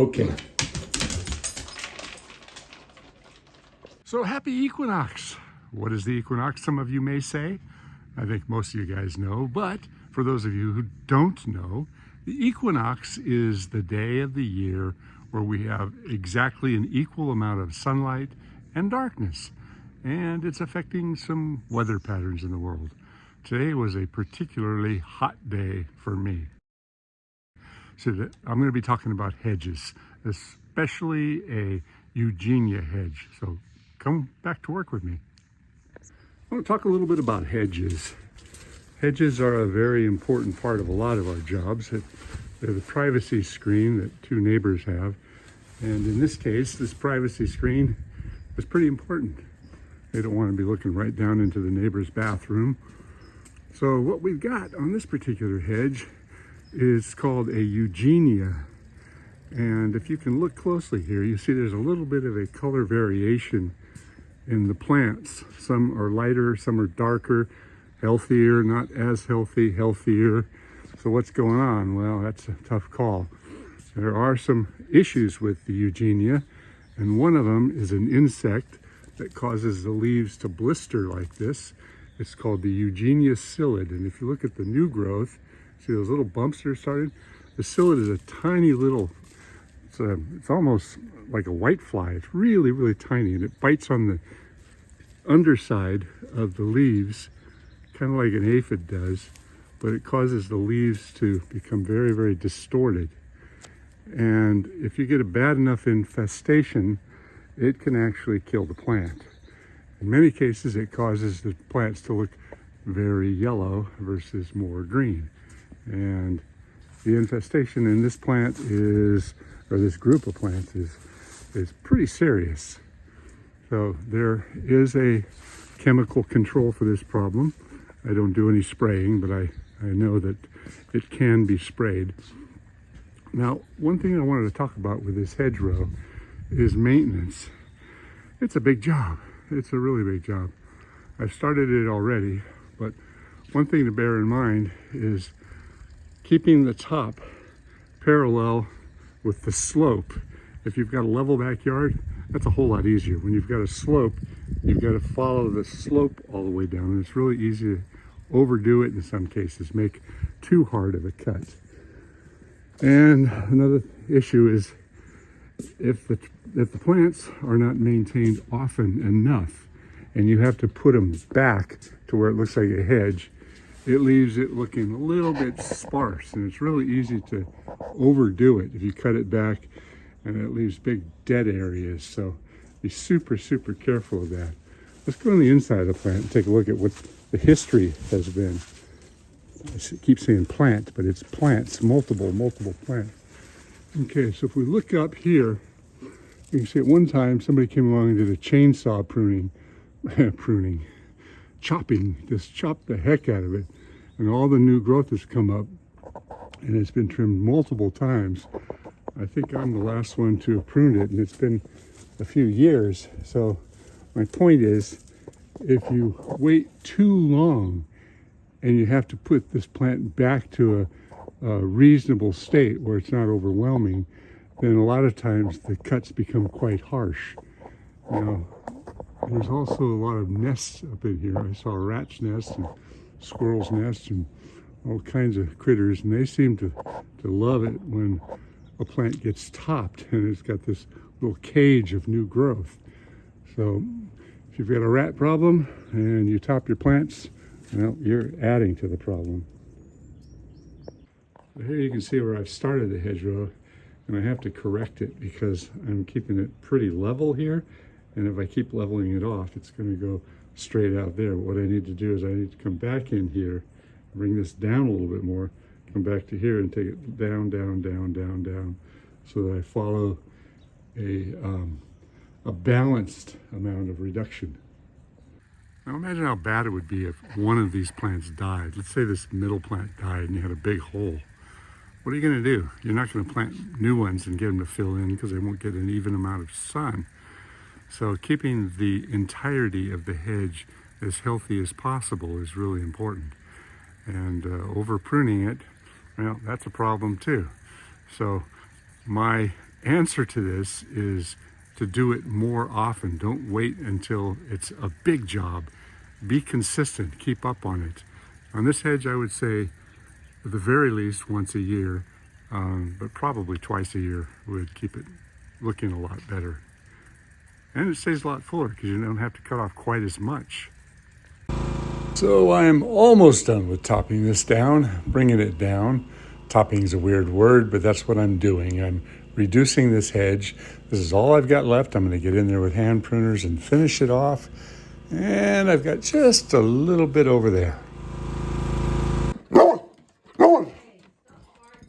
Okay. So happy equinox. What is the equinox, some of you may say? I think most of you guys know, but for those of you who don't know, the equinox is the day of the year where we have exactly an equal amount of sunlight and darkness, and it's affecting some weather patterns in the world. Today was a particularly hot day for me. So I'm going to be talking about hedges, especially a Eugenia hedge. So come back to work with me. I want to talk a little bit about hedges. Hedges are a very important part of a lot of our jobs. They're the privacy screen that two neighbors have. And in this case, this privacy screen is pretty important. They don't want to be looking right down into the neighbor's bathroom. So what we've got on this particular hedge is called a Eugenia. And if you can look closely here, you see there's a little bit of a color variation in the plants. Some are lighter, some are darker, healthier, not as healthy, healthier. So what's going on? Well, that's a tough call. There are some issues with the Eugenia, and one of them is an insect that causes the leaves to blister like this. It's called the Eugenia psyllid. And if you look at the new growth, see those little bumps that are starting? The psyllid is a tiny little, it's almost like a white fly. It's really, really tiny, and it bites on the underside of the leaves, kind of like an aphid does, but it causes the leaves to become very, very distorted. And if you get a bad enough infestation, it can actually kill the plant. In many cases, it causes the plants to look very yellow versus more green. And the infestation in this plant is, or this group of plants is pretty serious. So there is a chemical control for this problem. I don't do any spraying, but I know that it can be sprayed. Now, one thing I wanted to talk about with this hedgerow is maintenance. It's a big job. It's a really big job. I've started it already, but one thing to bear in mind is keeping the top parallel with the slope. If you've got a level backyard, that's a whole lot easier. When you've got a slope, you've got to follow the slope all the way down, and it's really easy to overdo it in some cases, make too hard of a cut. And another issue is if the plants are not maintained often enough, and you have to put them back to where it looks like a hedge, it leaves it looking a little bit sparse, and it's really easy to overdo it if you cut it back, and it leaves big dead areas. So be super, super careful of that. Let's go on the inside of the plant and take a look at what the history has been. I keep saying plant, but it's plants, multiple plants. Okay, so if we look up here, you can see at one time somebody came along and did a chainsaw pruning, chopping, just chopped the heck out of it, and all the new growth has come up, and it's been trimmed multiple times. I think I'm the last one to have pruned it, and it's been a few years. So my point is, if you wait too long and you have to put this plant back to a reasonable state where it's not overwhelming, then a lot of times the cuts become quite harsh. Now, there's also a lot of nests up in here. I saw a rat's nest and squirrel's nest and all kinds of critters, and they seem to love it when a plant gets topped and it's got this little cage of new growth. So if you've got a rat problem and you top your plants, well, you're adding to the problem. Here you can see where I've started the hedgerow, and I have to correct it because I'm keeping it pretty level here, and if I keep leveling it off, it's going to go straight out there. What I need to do is I need to come back in here, bring this down a little bit more, come back to here and take it down, down, down, down, down, so that I follow a balanced amount of reduction. Now imagine how bad it would be if one of these plants died. Let's say this middle plant died and you had a big hole. What are you going to do? You're not going to plant new ones and get them to fill in because they won't get an even amount of sun. So keeping the entirety of the hedge as healthy as possible is really important. And over pruning it, well, that's a problem too. So my answer to this is to do it more often. Don't wait until it's a big job. Be consistent, keep up on it. On this hedge, I would say at the very least once a year, but probably twice a year would keep it looking a lot better. And it stays a lot fuller because you don't have to cut off quite as much. So I'm almost done with topping this down, bringing it down. Topping is a weird word, but that's what I'm doing. I'm reducing this hedge. This is all I've got left. I'm going to get in there with hand pruners and finish it off. And I've got just a little bit over there.